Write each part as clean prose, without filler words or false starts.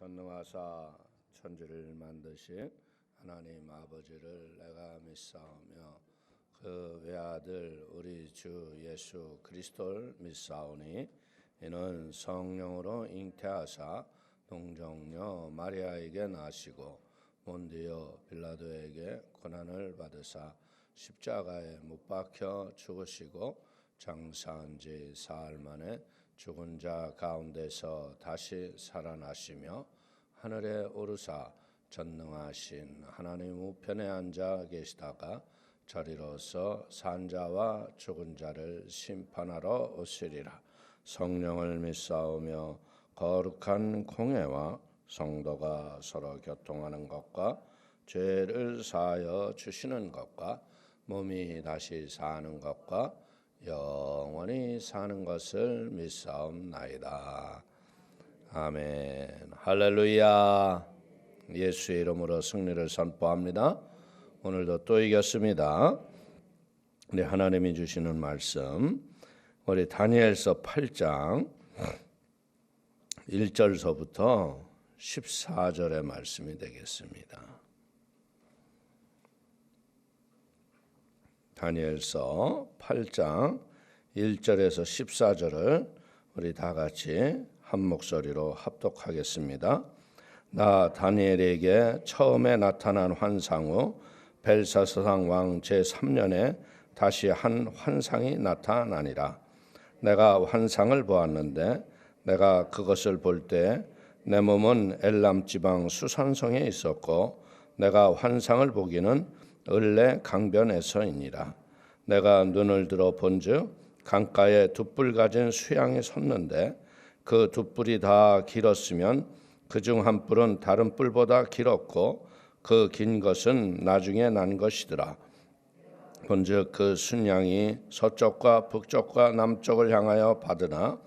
전능하사 천지를 만드신 하나님 아버지를 내가 믿사오며 그 외아들 우리 주 예수 그리스도를 믿사오니 이는 성령으로 잉태하사 동정녀 마리아에게 나시고 본디오 빌라도에게 고난을 받으사 십자가에 못 박혀 죽으시고 장사한 지 사흘 만에 죽은 자 가운데서 다시 살아나시며 하늘에 오르사 전능하신 하나님 우편에 앉아 계시다가 저리로서 산 자와 죽은 자를 심판하러 오시리라. 성령을 믿사오며 거룩한 공회와 성도가 서로 교통하는 것과 죄를 사하여 주시는 것과 몸이 다시 사는 것과 영원히 사는 것을 믿사옵나이다. 아멘. 할렐루야. 예수의 이름으로 승리를 선포합니다. 오늘도 또 이겼습니다. 우리 하나님이 주시는 말씀, 우리 다니엘서 8장 1절서부터 14절의 말씀이 되겠습니다. 다니엘서 8장 1절에서 14절을 우리 다 같이 한 목소리로 합독하겠습니다. 나 다니엘에게 처음에 나타난 환상 후 벨사스상 왕 제3년에 다시 한 환상이 나타나니라. 내가 환상을 보았는데 내가 그것을 볼 때 내 몸은 엘람 지방 수산성에 있었고 내가 환상을 보기는 을레 강변에서이니라. 내가 눈을 들어 본즉 강가에 두 뿔 가진 수양이 섰는데 그 두 뿔이 다 길었으면 그중 한 뿔은 다른 뿔보다 길었고 그 긴 것은 나중에 난 것이더라. 본즉 그 순양이 서쪽과 북쪽과 남쪽을 향하여 받으나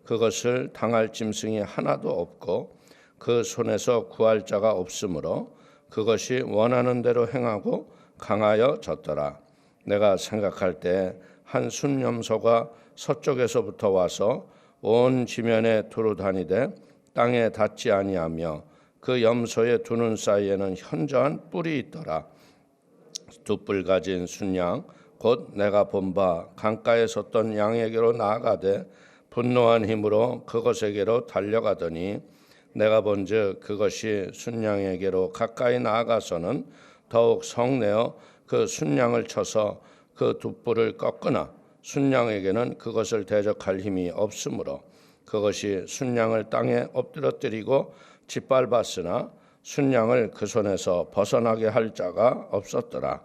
그것을 당할 짐승이 하나도 없고 그 손에서 구할 자가 없으므로 그것이 원하는 대로 행하고 강하여 졌더라. 내가 생각할 때 한 순염소가 서쪽에서부터 와서 온 지면에 두루 다니되 땅에 닿지 아니하며 그 염소의 두 눈 사이에는 현저한 뿔이 있더라. 두 뿔 가진 순양 곧 내가 본 바 강가에 섰던 양에게로 나아가되 분노한 힘으로 그것에게로 달려가더니 내가 본즉 그것이 순양에게로 가까이 나아가서는 더욱 성내어 그 순양을 쳐서 그 두 뿔을 꺾으나 순양에게는 그것을 대적할 힘이 없으므로 그것이 순양을 땅에 엎드러뜨리고 짓밟았으나 순양을 그 손에서 벗어나게 할 자가 없었더라.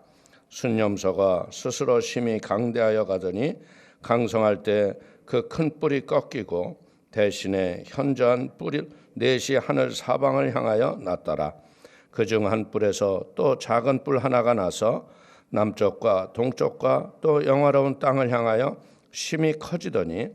순염소가 스스로 심히 강대하여 가더니 강성할 때 그 큰 뿔이 꺾이고 대신에 현저한 뿔이 넷이 하늘 사방을 향하여 났더라. 그중 한 뿔에서 또 작은 뿔 하나가 나서 남쪽과 동쪽과 또 영화로운 땅을 향하여 심히 커지더니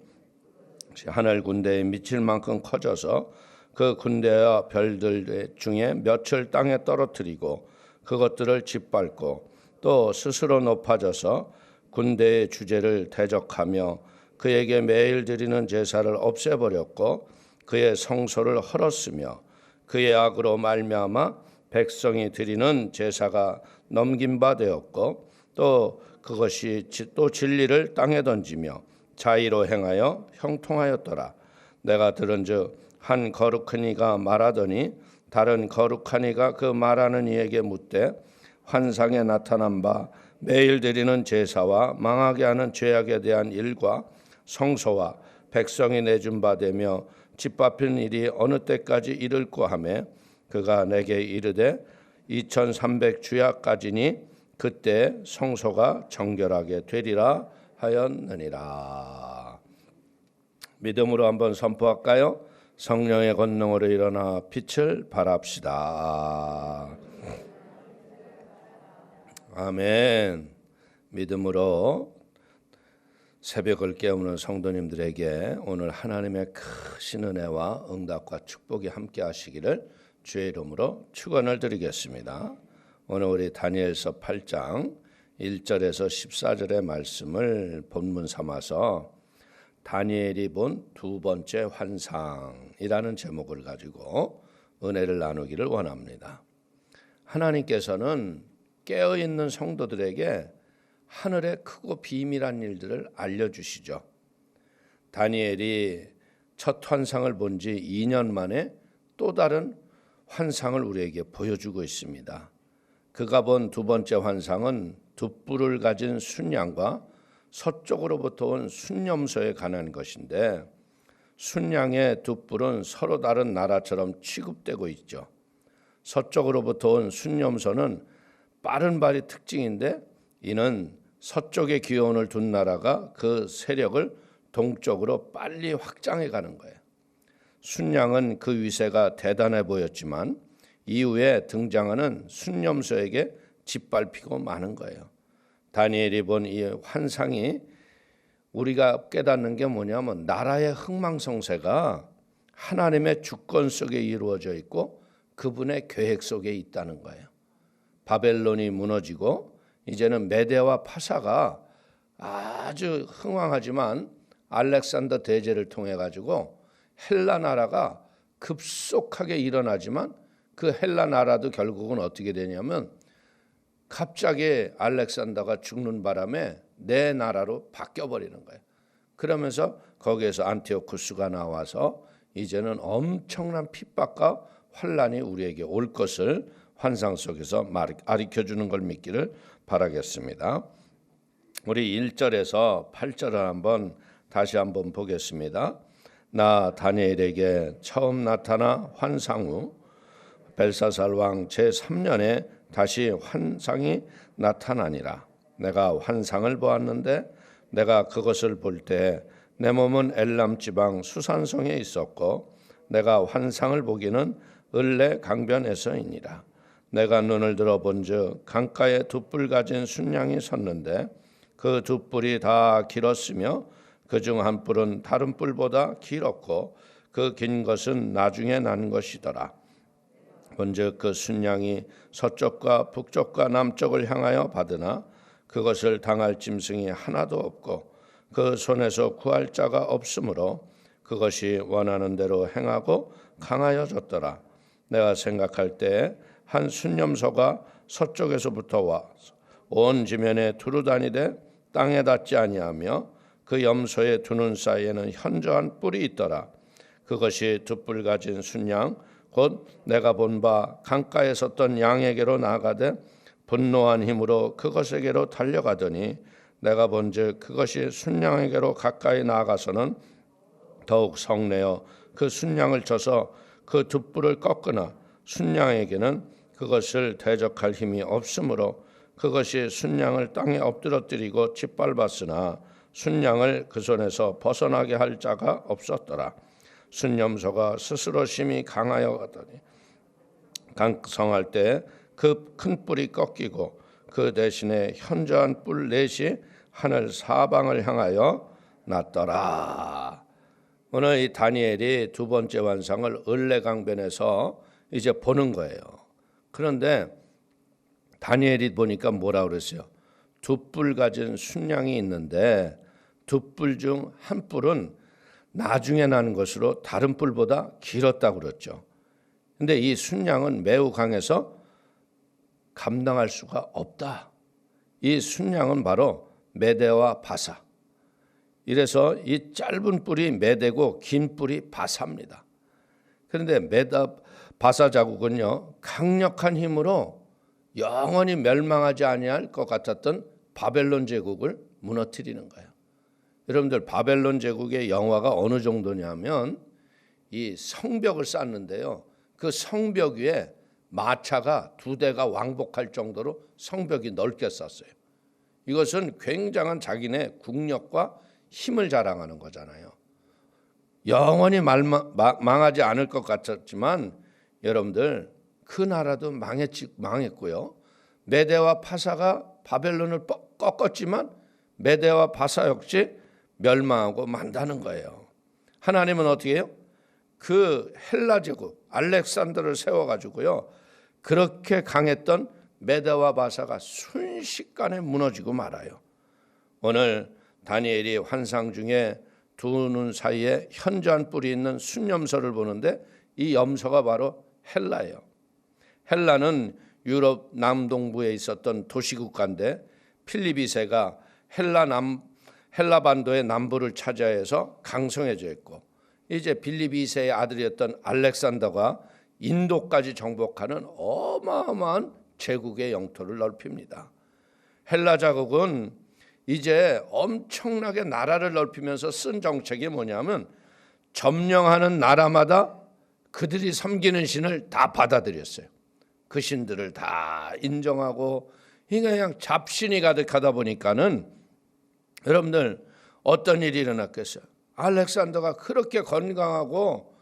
하늘 군대에 미칠 만큼 커져서 그 군대와 별들 중에 몇을 땅에 떨어뜨리고 그것들을 짓밟고 또 스스로 높아져서 군대의 주제를 대적하며 그에게 매일 드리는 제사를 없애버렸고 그의 성소를 헐었으며 그의 악으로 말미암아 백성이 드리는 제사가 넘긴 바 되었고 또 그것이 또 진리를 땅에 던지며 자의로 행하여 형통하였더라. 내가 들은즉 한 거룩한 이가 말하더니 다른 거룩한 이가 그 말하는 이에게 묻되 환상에 나타난 바 매일 드리는 제사와 망하게 하는 죄악에 대한 일과 성소와 백성이 내준 바 되며 짓밟힌 일이 어느 때까지 이를꼬 하매 그가 내게 이르되 2300 주야까지니 그때 성소가 정결하게 되리라 하였느니라. 믿음으로 한번 선포할까요? 성령의 권능으로 일어나 빛을 발합시다. 아멘. 믿음으로 새벽을 깨우는 성도님들에게 오늘 하나님의 크신 은혜와 응답과 축복이 함께 하시기를 주의 이름으로 축원을 드리겠습니다. 오늘 우리 다니엘서 8장 1절에서 14절의 말씀을 본문 삼아서 다니엘이 본 두 번째 환상이라는 제목을 가지고 은혜를 나누기를 원합니다. 하나님께서는 깨어있는 성도들에게 하늘의 크고 비밀한 일들을 알려주시죠. 다니엘이 첫 환상을 본 지 2년 만에 또 다른 환상을 우리에게 보여주고 있습니다. 그가 본 두 번째 환상은 돛불을 가진 순양과 서쪽으로부터 온 순념소에 관한 것인데, 순양의 돛불은 서로 다른 나라처럼 취급되고 있죠. 서쪽으로부터 온 순념소는 빠른 발이 특징인데, 이는 서쪽의 기원을 둔 나라가 그 세력을 동쪽으로 빨리 확장해 가는 거예요. 순양은 그 위세가 대단해 보였지만 이후에 등장하는 순념소에게 짓밟히고 마는 거예요. 다니엘이 본 이 환상이 우리가 깨닫는 게 뭐냐면, 나라의 흥망성쇠가 하나님의 주권 속에 이루어져 있고 그분의 계획 속에 있다는 거예요. 바벨론이 무너지고 이제는 메대와 파사가 아주 흥왕하지만 알렉산더 대제를 통해 가지고 헬라 나라가 급속하게 일어나지만, 그 헬라 나라도 결국은 어떻게 되냐면 갑자기 알렉산더가 죽는 바람에 내 나라로 바뀌어버리는 거예요. 그러면서 거기에서 안티오쿠스가 나와서 이제는 엄청난 핍박과 환란이 우리에게 올 것을 환상 속에서 가르쳐주는 걸 믿기를 바라겠습니다. 우리 1절에서 8절을 다시 한번 보겠습니다. 나 다니엘에게 처음 나타나 환상 후 벨사살 왕 제3년에 다시 환상이 나타나니라. 내가 환상을 보았는데 내가 그것을 볼 때 내 몸은 엘람 지방 수산성에 있었고 내가 환상을 보기는 을레 강변에서이니라. 내가 눈을 들어 본즉 강가에 돛불 가진 순양이 섰는데 그 돛불이 다 길었으며 그중 한 뿔은 다른 뿔보다 길었고 그 긴 것은 나중에 난 것이더라. 본즉 그 순양이 서쪽과 북쪽과 남쪽을 향하여 받으나 그것을 당할 짐승이 하나도 없고 그 손에서 구할 자가 없으므로 그것이 원하는 대로 행하고 강하여졌더라. 내가 생각할 때 한 순념소가 서쪽에서부터 와 온 지면에 두루 다니되 땅에 닿지 아니하며 그 염소의 두 눈 사이에는 현저한 뿔이 있더라. 그것이 돛불 가진 순양 곧 내가 본 바 강가에 섰던 양에게로 나아가되 분노한 힘으로 그것에게로 달려가더니 내가 본즉 그것이 순양에게로 가까이 나아가서는 더욱 성내어 그 순양을 쳐서 그 돛불을 꺾으나 순양에게는 그것을 대적할 힘이 없으므로 그것이 순양을 땅에 엎드러뜨리고 짓밟았으나 순양을 그 손에서 벗어나게 할 자가 없었더라. 순념소가 스스로 심히 강하여 가더니 강성할 때 그 큰 뿔이 꺾이고 그 대신에 현저한 뿔 넷이 하늘 사방을 향하여 났더라. 오늘 이 다니엘이 두 번째 환상을 을레강변에서 이제 보는 거예요. 그런데 다니엘이 보니까 뭐라 그랬어요? 두 뿔 가진 순양이 있는데 두 뿔 중 한 뿔은 나중에 나는 것으로 다른 뿔보다 길었다고 그랬죠. 근데 이 순양은 매우 강해서 감당할 수가 없다. 이 순양은 바로 메대와 바사. 이래서 이 짧은 뿔이 메대고 긴 뿔이 바사입니다. 그런데 메다 바사 자국은요, 강력한 힘으로 영원히 멸망하지 아니할 것 같았던 바벨론 제국을 무너뜨리는 거예요. 여러분들, 바벨론 제국의 영화가 어느 정도냐면 이 성벽을 쌓는데요, 그 성벽 위에 마차가 2대가 왕복할 정도로 성벽이 넓게 쌓았어요. 이것은 굉장한 자기네 국력과 힘을 자랑하는 거잖아요. 영원히 망하지 않을 것 같았지만 여러분들, 그 나라도 망했고요. 메대와 파사가 바벨론을 꺾었지만 메대와 파사 역시 멸망하고 만다는 거예요. 하나님은 어떻게 해요? 그 헬라 제국 알렉산더를 세워가지고요, 그렇게 강했던 메대와 바사가 순식간에 무너지고 말아요. 오늘 다니엘이 환상 중에 두 눈 사이에 현저한 뿔이 있는 순염소를 보는데 이 염소가 바로 헬라예요. 헬라는 유럽 남동부에 있었던 도시국가인데 필립 2세가 헬라 반도의 남부를 차지해서 강성해져 있고, 이제 필립 2세의 아들이었던 알렉산더가 인도까지 정복하는 어마어마한 제국의 영토를 넓힙니다. 헬라 자국은 이제 엄청나게 나라를 넓히면서 쓴 정책이 뭐냐면 점령하는 나라마다 그들이 섬기는 신을 다 받아들였어요. 그 신들을 다 인정하고 그냥 잡신이 가득하다 보니까는 여러분들 어떤 일이 일어났겠어요? 알렉산더가 그렇게 건강하고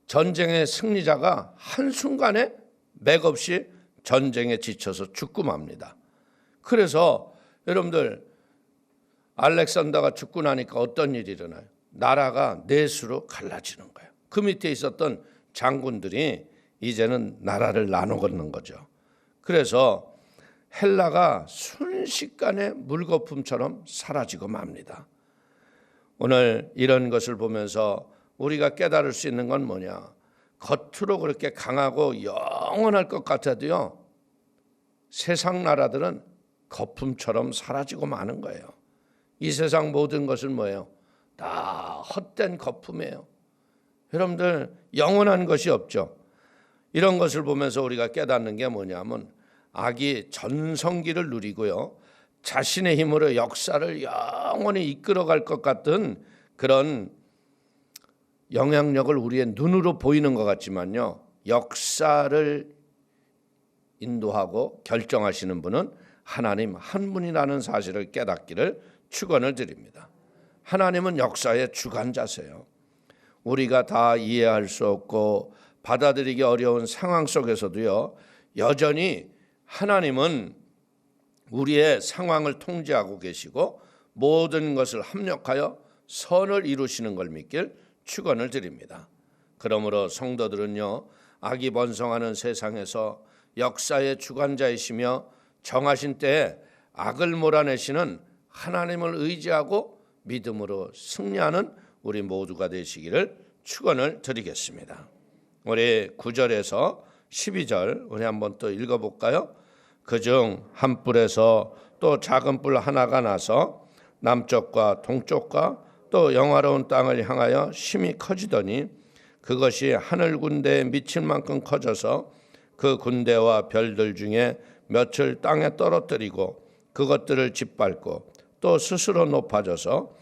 전쟁의 승리자가 한순간에 맥없이 전쟁에 지쳐서 죽고 맙니다. 그래서 여러분들 알렉산더가 죽고 나니까 어떤 일이 일어나요? 나라가 넷으로 갈라지는 거예요. 그 밑에 있었던 장군들이 이제는 나라를 나눠 갖는 거죠. 그래서 헬라가 순식간에 물거품처럼 사라지고 맙니다. 오늘 이런 것을 보면서 우리가 깨달을 수 있는 건 뭐냐? 겉으로 그렇게 강하고 영원할 것 같아도요, 세상 나라들은 거품처럼 사라지고 마는 거예요. 이 세상 모든 것은 뭐예요? 다 헛된 거품이에요. 여러분들 영원한 것이 없죠. 이런 것을 보면서 우리가 깨닫는 게 뭐냐면 악이 전성기를 누리고요, 자신의 힘으로 역사를 영원히 이끌어갈 것 같은 그런 영향력을 우리의 눈으로 보이는 것 같지만요, 역사를 인도하고 결정하시는 분은 하나님 한 분이라는 사실을 깨닫기를 축원을 드립니다. 하나님은 역사의 주관자세요. 우리가 다 이해할 수 없고 받아들이기 어려운 상황 속에서도요, 여전히 하나님은 우리의 상황을 통제하고 계시고 모든 것을 합력하여 선을 이루시는 걸 믿길 축원을 드립니다. 그러므로 성도들은요, 악이 번성하는 세상에서 역사의 주관자이시며 정하신 때에 악을 몰아내시는 하나님을 의지하고 믿음으로 승리하는 우리 모두가 되시기를 축원을 드리겠습니다. 우리 9절에서 12절 우리 한번 또 읽어볼까요? 그중 한 뿔에서 또 작은 뿔 하나가 나서 남쪽과 동쪽과 또 영화로운 땅을 향하여 심히 커지더니 그것이 하늘 군대에 미칠 만큼 커져서 그 군대와 별들 중에 몇을 땅에 떨어뜨리고 그것들을 짓밟고 또 스스로 높아져서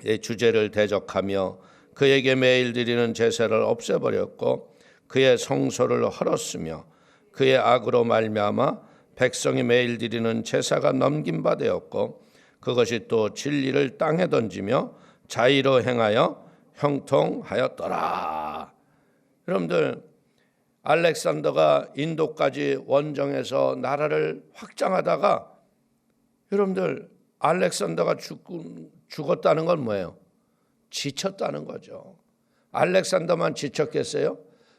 의 주제를 대적하며 그에게 매일 드리는 제사를 없애버렸고 그의 성소를 헐었으며 그의 악으로 말미암아 백성이 매일 드리는 제사가 넘긴 바 되었고 그것이 또 진리를 땅에 던지며 자의로 행하여 형통하였더라. 여러분들, 알렉산더가 인도까지 원정해서 나라를 확장하다가 여러분들 알렉산더가 죽었다는 건 뭐예요? 지쳤다는 거죠. 알렉산더만 지쳤겠어요?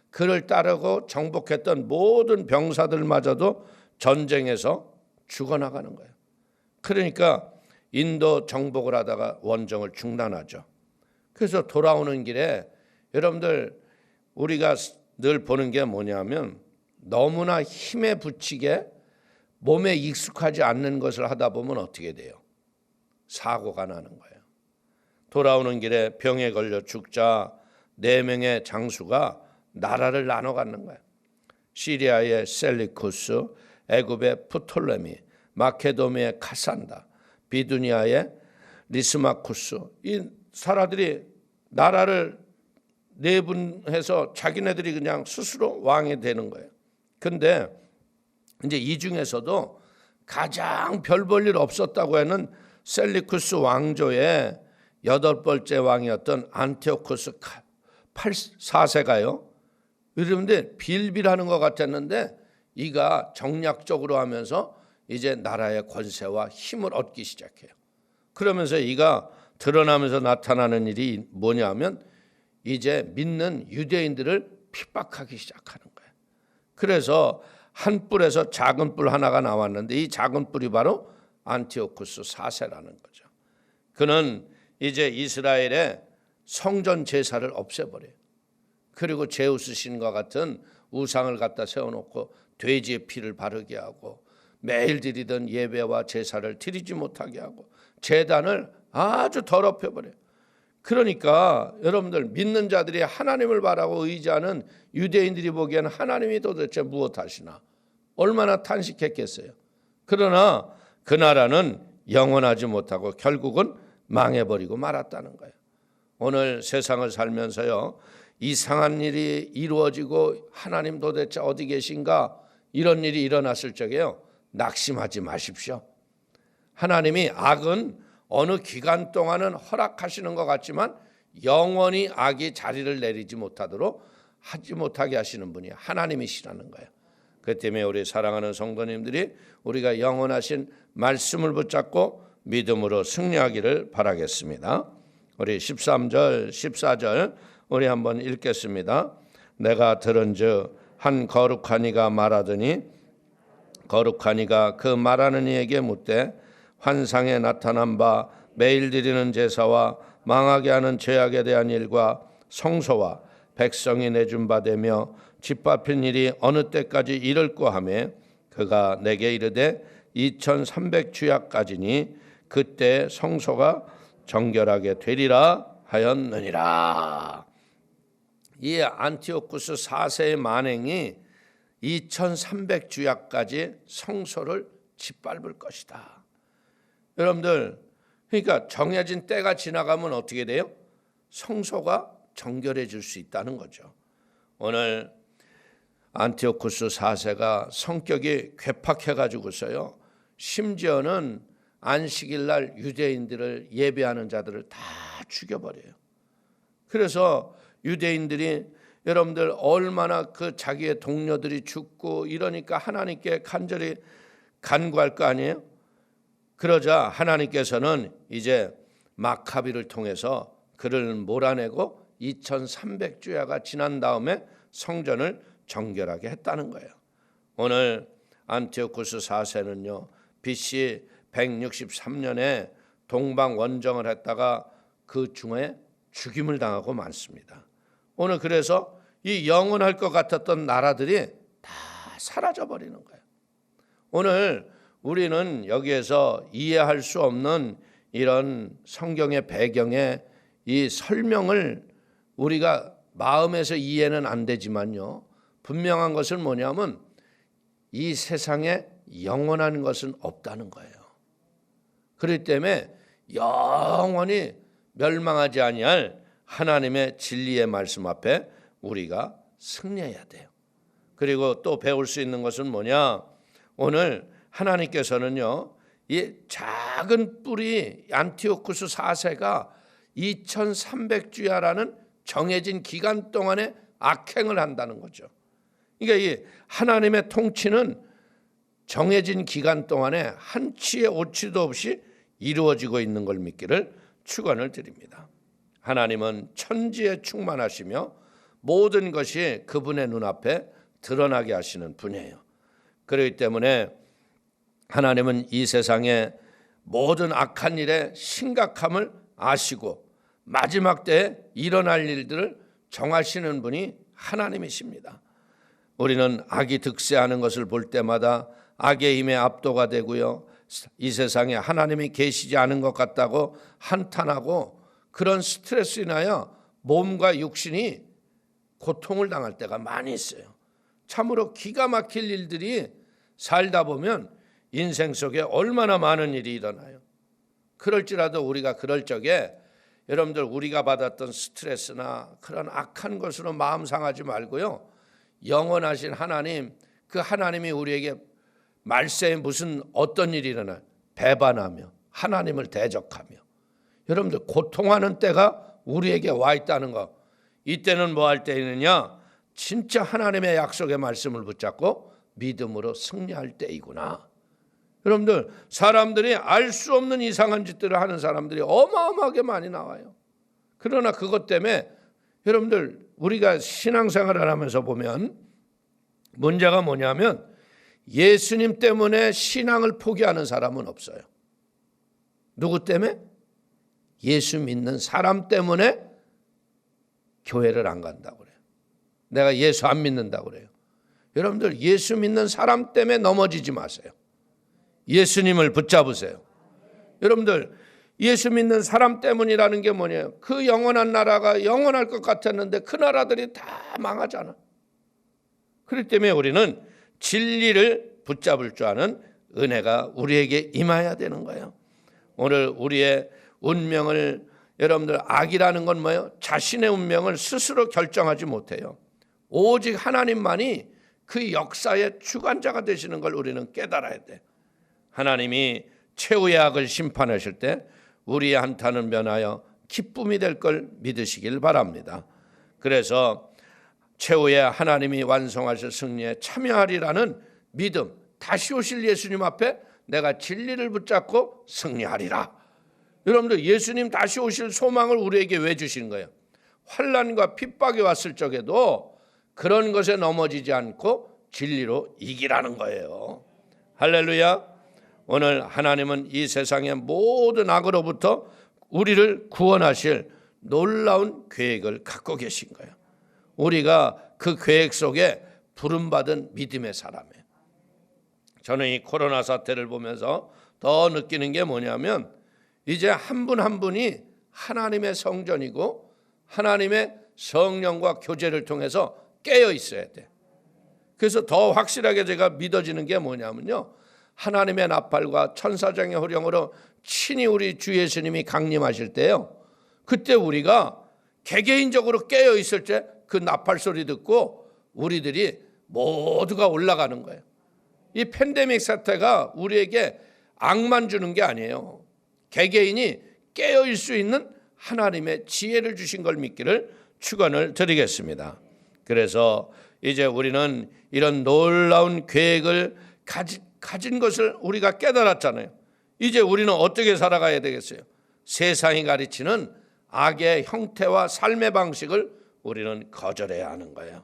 그를 따르고 정복했던 모든 병사들마저도 전쟁에서 죽어나가는 거예요. 그러니까 인도 정복을 하다가 원정을 중단하죠. 그래서 돌아오는 길에 여러분들 우리가 늘 보는 게 뭐냐면 너무나 힘에 부치게 몸에 익숙하지 않는 것을 하다 보면 어떻게 돼요? 사고가 나는 거예요. 돌아오는 길에 병에 걸려 죽자 4명의 장수가 나라를 나눠 갖는 거예요. 시리아의 셀리쿠스, 애굽의 프톨레미, 마케도미의 카산다, 비두니아의 리스마쿠스, 이 사람들이 나라를 내분해서 자기네들이 그냥 스스로 왕이 되는 거예요. 근데 이제 이 중에서도 가장 별 볼 일 없었다고 하는 셀리쿠스 왕조의 8번째 왕이었던 안티오쿠스 4세가요. 여러분들 빌빌하는 것 같았는데 이가 정략적으로 하면서 이제 나라의 권세와 힘을 얻기 시작해요. 그러면서 이가 드러나면서 나타나는 일이 뭐냐면 이제 믿는 유대인들을 핍박하기 시작하는 거예요. 그래서 한 뿔에서 작은 뿔 하나가 나왔는데 이 작은 뿔이 바로 안티오쿠스 4세라는 거죠. 그는 이제 이스라엘의 성전 제사를 없애버려요. 그리고 제우스 신과 같은 우상을 갖다 세워놓고 돼지의 피를 바르게 하고 매일 드리던 예배와 제사를 드리지 못하게 하고 제단을 아주 더럽혀 버려요. 그러니까 여러분들 믿는 자들이 하나님을 바라고 의지하는 유대인들이 보기에는 하나님이 도대체 무엇하시나 얼마나 탄식했겠어요. 그러나 그 나라는 영원하지 못하고 결국은 망해버리고 말았다는 거예요. 오늘 세상을 살면서요, 이상한 일이 이루어지고 하나님 도대체 어디 계신가 이런 일이 일어났을 적에요, 낙심하지 마십시오. 하나님이 악은 어느 기간 동안은 허락하시는 것 같지만 영원히 악이 자리를 내리지 못하도록 하지 못하게 하시는 분이 하나님이시라는 거예요. 그 때문에 우리 사랑하는 성도님들이 우리가 영원하신 말씀을 붙잡고 믿음으로 승리하기를 바라겠습니다. 우리 13절 14절 우리 한번 읽겠습니다. 내가 들은즉 한 거룩한 이가 말하더니 거룩한 이가 그 말하는 이에게 묻되 환상에 나타난 바 매일 드리는 제사와 망하게 하는 죄악에 대한 일과 성소와 백성이 내준 바 되며 짓밟힌 일이 어느 때까지 이를꼬 하매 그가 내게 이르되 2300주야까지니 그때 성소가 정결하게 되리라 하였느니라. 이 안티오쿠스 4세의 만행이 2300주야까지 성소를 짓밟을 것이다. 여러분들, 그러니까 정해진 때가 지나가면 어떻게 돼요? 성소가 정결해질 수 있다는 거죠. 오늘 안티오쿠스 4세가 성격이 괴팍해가지고서요, 심지어는 안식일 날 유대인들을 예배하는 자들을 다 죽여버려요. 그래서 유대인들이 여러분들 얼마나 그 자기의 동료들이 죽고 이러니까 하나님께 간절히 간구할 거 아니에요? 그러자 하나님께서는 이제 마카비를 통해서 그를 몰아내고 2300주야가 지난 다음에 성전을 정결하게 했다는 거예요. 오늘 안티오쿠스 4세는요, BC 163년에 동방 원정을 했다가 그 중에 죽임을 당하고 많습니다. 오늘 그래서 이 영원할 것 같았던 나라들이 다 사라져 버리는 거예요. 오늘 우리는 여기에서 이해할 수 없는 이런 성경의 배경에 이 설명을 우리가 마음에서 이해는 안 되지만요, 분명한 것은 뭐냐면 이 세상에 영원한 것은 없다는 거예요. 그렇기 때문에 영원히 멸망하지 아니할 하나님의 진리의 말씀 앞에 우리가 승리해야 돼요. 그리고 또 배울 수 있는 것은 뭐냐? 오늘 하나님께서는요, 이 작은 뿌리 안티오쿠스 4세가 2300주야라는 정해진 기간 동안에 악행을 한다는 거죠. 그러니까 이 하나님의 통치는 정해진 기간 동안에 한치의 오치도 없이 이루어지고 있는 걸 믿기를 축원을 드립니다. 하나님은 천지에 충만하시며 모든 것이 그분의 눈앞에 드러나게 하시는 분이에요. 그렇기 때문에 하나님은 이 세상의 모든 악한 일의 심각함을 아시고 마지막 때에 일어날 일들을 정하시는 분이 하나님이십니다. 우리는 악이 득세하는 것을 볼 때마다 악의 힘에 압도가 되고요, 이 세상에 하나님이 계시지 않은 것 같다고 한탄하고 그런 스트레스 인하여 몸과 육신이 고통을 당할 때가 많이 있어요. 참으로 기가 막힐 일들이 살다 보면 인생 속에 얼마나 많은 일이 일어나요. 그럴지라도 우리가 그럴 적에 여러분들 우리가 받았던 스트레스나 그런 악한 것으로 마음 상하지 말고요, 영원하신 하나님, 그 하나님이 우리에게 말세에 무슨 어떤 일이 일어나요? 배반하며 하나님을 대적하며 여러분들 고통하는 때가 우리에게 와 있다는 거. 이때는 뭐 할 때이느냐? 진짜 하나님의 약속의 말씀을 붙잡고 믿음으로 승리할 때이구나. 여러분들, 사람들이 알 수 없는 이상한 짓들을 하는 사람들이 어마어마하게 많이 나와요. 그러나 그것 때문에 여러분들 우리가 신앙생활을 하면서 보면 문제가 뭐냐면 예수님 때문에 신앙을 포기하는 사람은 없어요. 누구 때문에? 예수 믿는 사람 때문에 교회를 안 간다고 그래요. 내가 예수 안 믿는다고 그래요. 여러분들 예수 믿는 사람 때문에 넘어지지 마세요. 예수님을 붙잡으세요. 여러분들 예수 믿는 사람 때문이라는 게 뭐냐면 그 영원한 나라가 영원할 것 같았는데 그 나라들이 다 망하잖아. 그렇기 때문에 우리는 진리를 붙잡을 줄 아는 은혜가 우리에게 임해야 되는 거예요. 오늘 우리의 운명을 여러분들 악이라는 건 뭐예요? 자신의 운명을 스스로 결정하지 못해요. 오직 하나님만이 그 역사의 주관자가 되시는 걸 우리는 깨달아야 돼. 하나님이 최후의 악을 심판하실 때 우리의 한탄은 변하여 기쁨이 될 걸 믿으시길 바랍니다. 그래서 최후의 하나님이 완성하실 승리에 참여하리라는 믿음, 다시 오실 예수님 앞에 내가 진리를 붙잡고 승리하리라. 여러분들 예수님 다시 오실 소망을 우리에게 왜 주신 거예요? 환난과 핍박이 왔을 적에도 그런 것에 넘어지지 않고 진리로 이기라는 거예요. 할렐루야. 오늘 하나님은 이 세상의 모든 악으로부터 우리를 구원하실 놀라운 계획을 갖고 계신 거예요. 우리가 그 계획 속에 부름받은 믿음의 사람이에요. 저는 이 코로나 사태를 보면서 더 느끼는 게 뭐냐면 이제 한 분 한 분이 하나님의 성전이고 하나님의 성령과 교제를 통해서 깨어 있어야 돼. 그래서 더 확실하게 제가 믿어지는 게 뭐냐면요, 하나님의 나팔과 천사장의 호령으로 친히 우리 주 예수님이 강림하실 때요, 그때 우리가 개개인적으로 깨어 있을 때 그 나팔 소리 듣고 우리들이 모두가 올라가는 거예요. 이 팬데믹 사태가 우리에게 악만 주는 게 아니에요. 개개인이 깨어있을 수 있는 하나님의 지혜를 주신 걸 믿기를 축원을 드리겠습니다. 그래서 이제 우리는 이런 놀라운 계획을 가진 것을 우리가 깨달았잖아요. 이제 우리는 어떻게 살아가야 되겠어요? 세상이 가르치는 악의 형태와 삶의 방식을 우리는 거절해야 하는 거예요.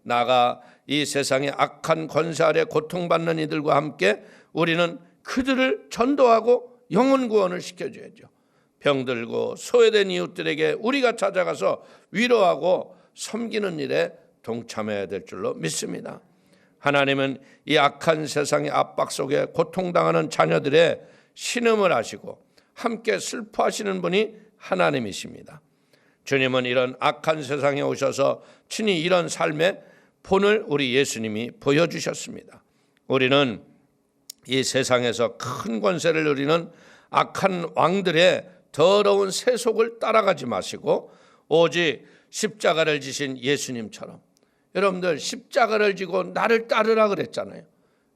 나가 이 세상의 악한 권세 아래 고통받는 이들과 함께 우리는 그들을 전도하고 영혼 구원을 시켜줘야죠. 병들고 소외된 이웃들에게 우리가 찾아가서 위로하고 섬기는 일에 동참해야 될 줄로 믿습니다. 하나님은 이 악한 세상의 압박 속에 고통당하는 자녀들의 신음을 하시고 함께 슬퍼하시는 분이 하나님이십니다. 주님은 이런 악한 세상에 오셔서 친히 이런 삶의 본을 우리 예수님이 보여주셨습니다. 우리는 이 세상에서 큰 권세를 누리는 악한 왕들의 더러운 세속을 따라가지 마시고 오직 십자가를 지신 예수님처럼, 여러분들 십자가를 지고 나를 따르라 그랬잖아요.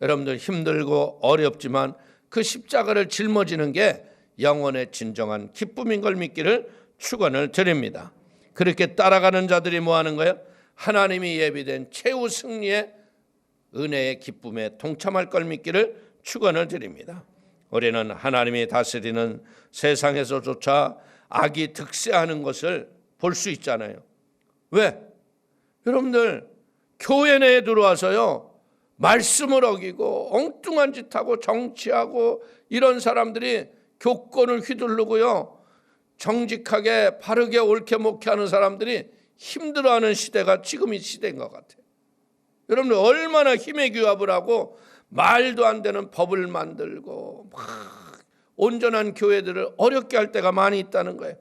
여러분들 힘들고 어렵지만 그 십자가를 짊어지는 게 영혼의 진정한 기쁨인 걸 믿기를 축원을 드립니다. 그렇게 따라가는 자들이 뭐 하는 거예요? 하나님이 예비된 최후 승리의 은혜의 기쁨에 동참할 걸 믿기를 축원을 드립니다. 우리는 하나님이 다스리는 세상에서조차 악이 득세하는 것을 볼 수 있잖아요. 왜? 여러분들 교회 내에 들어와서요, 말씀을 어기고 엉뚱한 짓하고 정치하고 이런 사람들이 교권을 휘두르고요, 정직하게 바르게 옳게 목회하는 사람들이 힘들어하는 시대가 지금 이 시대인 것 같아요. 여러분들 얼마나 힘의 규합을 하고 말도 안 되는 법을 만들고 막 온전한 교회들을 어렵게 할 때가 많이 있다는 거예요.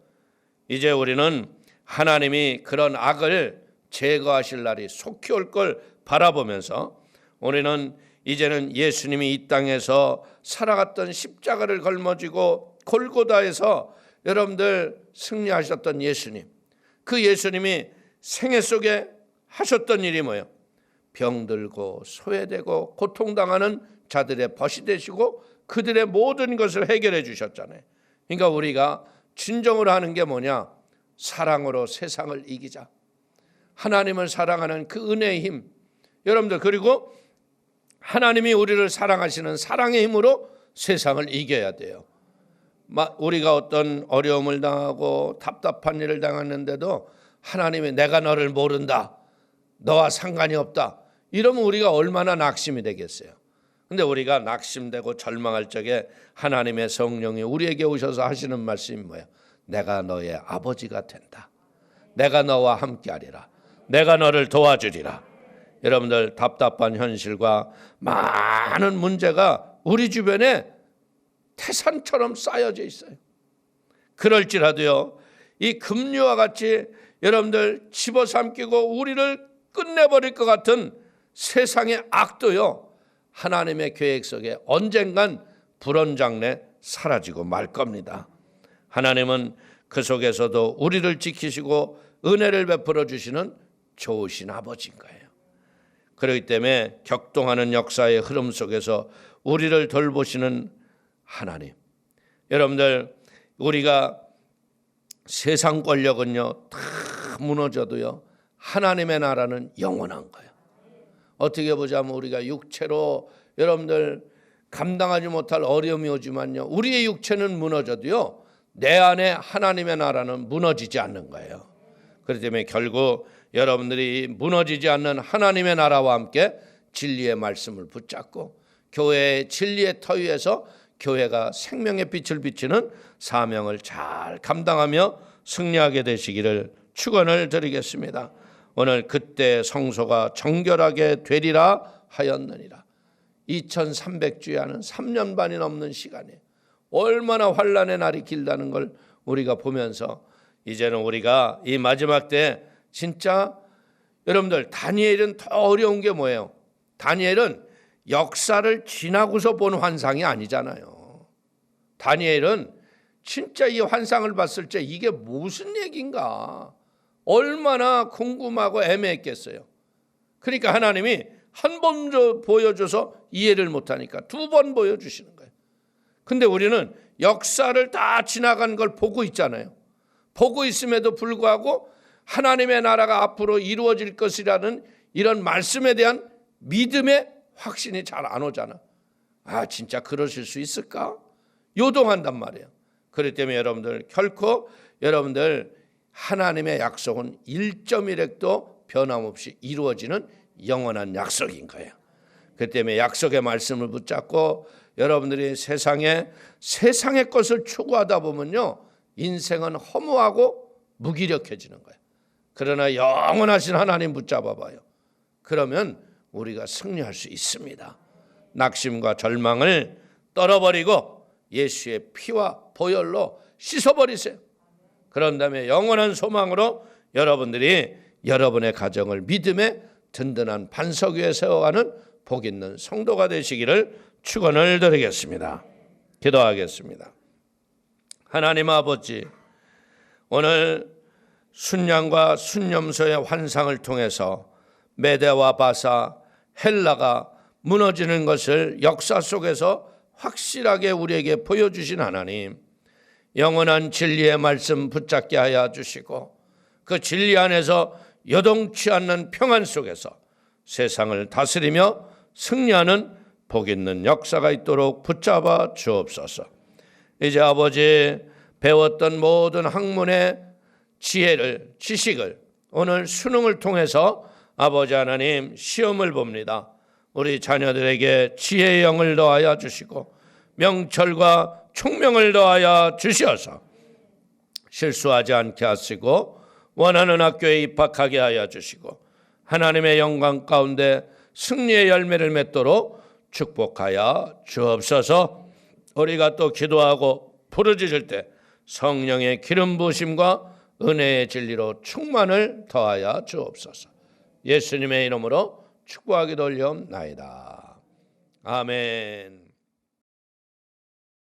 이제 우리는 하나님이 그런 악을 제거하실 날이 속히 올 걸 바라보면서 우리는 이제는 예수님이 이 땅에서 살아갔던 십자가를 걸머지고 골고다에서 여러분들 승리하셨던 예수님, 그 예수님이 생애 속에 하셨던 일이 뭐예요? 병들고 소외되고 고통당하는 자들의 벗이 되시고 그들의 모든 것을 해결해 주셨잖아요. 그러니까 우리가 진정으로 하는 게 뭐냐? 사랑으로 세상을 이기자. 하나님을 사랑하는 그 은혜의 힘, 여러분들, 그리고 하나님이 우리를 사랑하시는 사랑의 힘으로 세상을 이겨야 돼요. 우리가 어떤 어려움을 당하고 답답한 일을 당했는데도 하나님이 내가 너를 모른다, 너와 상관이 없다, 이러면 우리가 얼마나 낙심이 되겠어요. 근데 우리가 낙심되고 절망할 적에 하나님의 성령이 우리에게 오셔서 하시는 말씀이 뭐예요? 내가 너의 아버지가 된다. 내가 너와 함께하리라. 내가 너를 도와주리라. 여러분들 답답한 현실과 많은 문제가 우리 주변에 태산처럼 쌓여져 있어요. 그럴지라도요, 이 급류와 같이 여러분들 집어삼키고 우리를 끝내버릴 것 같은 세상의 악도요, 하나님의 계획 속에 언젠간 불언장내 사라지고 말 겁니다. 하나님은 그 속에서도 우리를 지키시고 은혜를 베풀어 주시는 좋으신 아버지인 거예요. 그렇기 때문에 격동하는 역사의 흐름 속에서 우리를 돌보시는 하나님. 여러분들, 우리가 세상 권력은요 다 무너져도요 하나님의 나라는 영원한 거예요. 어떻게 보자면 우리가 육체로 여러분들 감당하지 못할 어려움이 오지만요, 우리의 육체는 무너져도요 내 안에 하나님의 나라는 무너지지 않는 거예요. 그렇기 때문에 결국 여러분들이 무너지지 않는 하나님의 나라와 함께 진리의 말씀을 붙잡고 교회의 진리의 터 위에서 교회가 생명의 빛을 비치는 사명을 잘 감당하며 승리하게 되시기를 축원을 드리겠습니다. 오늘 그때 성소가 정결하게 되리라 하였느니라. 2300주에 하는 3년 반이 넘는 시간이에요. 얼마나 환난의 날이 길다는 걸 우리가 보면서 이제는 우리가 이 마지막 때 진짜 여러분들, 다니엘은 더 어려운 게 뭐예요? 다니엘은 역사를 지나고서 본 환상이 아니잖아요. 다니엘은 진짜 이 환상을 봤을 때 이게 무슨 얘기인가 얼마나 궁금하고 애매했겠어요. 그러니까 하나님이 한 번 보여줘서 이해를 못하니까 두 번 보여주시는 거예요. 근데 우리는 역사를 다 지나간 걸 보고 있잖아요. 보고 있음에도 불구하고 하나님의 나라가 앞으로 이루어질 것이라는 이런 말씀에 대한 믿음의 확신이 잘 안 오잖아. 아, 진짜 그러실 수 있을까? 요동한단 말이에요. 그렇기 때문에 여러분들, 결코 여러분들 하나님의 약속은 1.1획도 변함없이 이루어지는 영원한 약속인 거예요. 그렇기 때문에 약속의 말씀을 붙잡고 여러분들이 세상의 것을 추구하다 보면요 인생은 허무하고 무기력해지는 거예요. 그러나 영원하신 하나님 붙잡아 봐요. 그러면 우리가 승리할 수 있습니다. 낙심과 절망을 떨어버리고 예수의 피와 보혈로 씻어버리세요. 그런 다음에 영원한 소망으로 여러분들이 여러분의 가정을 믿음의 든든한 반석 위에 세워가는 복 있는 성도가 되시기를 축원을 드리겠습니다. 기도하겠습니다. 하나님 아버지, 오늘 순양과 순념소의 환상을 통해서 메대와 바사, 헬라가 무너지는 것을 역사 속에서 확실하게 우리에게 보여주신 하나님, 영원한 진리의 말씀 붙잡게 하여 주시고 그 진리 안에서 요동치 않는 평안 속에서 세상을 다스리며 승리하는 복 있는 역사가 있도록 붙잡아 주옵소서. 이제 아버지, 배웠던 모든 학문의 지식을 오늘 수능을 통해서 아버지 하나님 시험을 봅니다. 우리 자녀들에게 지혜의 영을 더하여 주시고 명철과 총명을 더하여 주시어서 실수하지 않게 하시고 원하는 학교에 입학하게 하여 주시고 하나님의 영광 가운데 승리의 열매를 맺도록 축복하여 주옵소서. 우리가 또 기도하고 부르짖을 때 성령의 기름 부으심과 은혜의 진리로 충만을 더하여 주옵소서. 예수님의 이름으로 축복하기도 올려옵나이다. 아멘.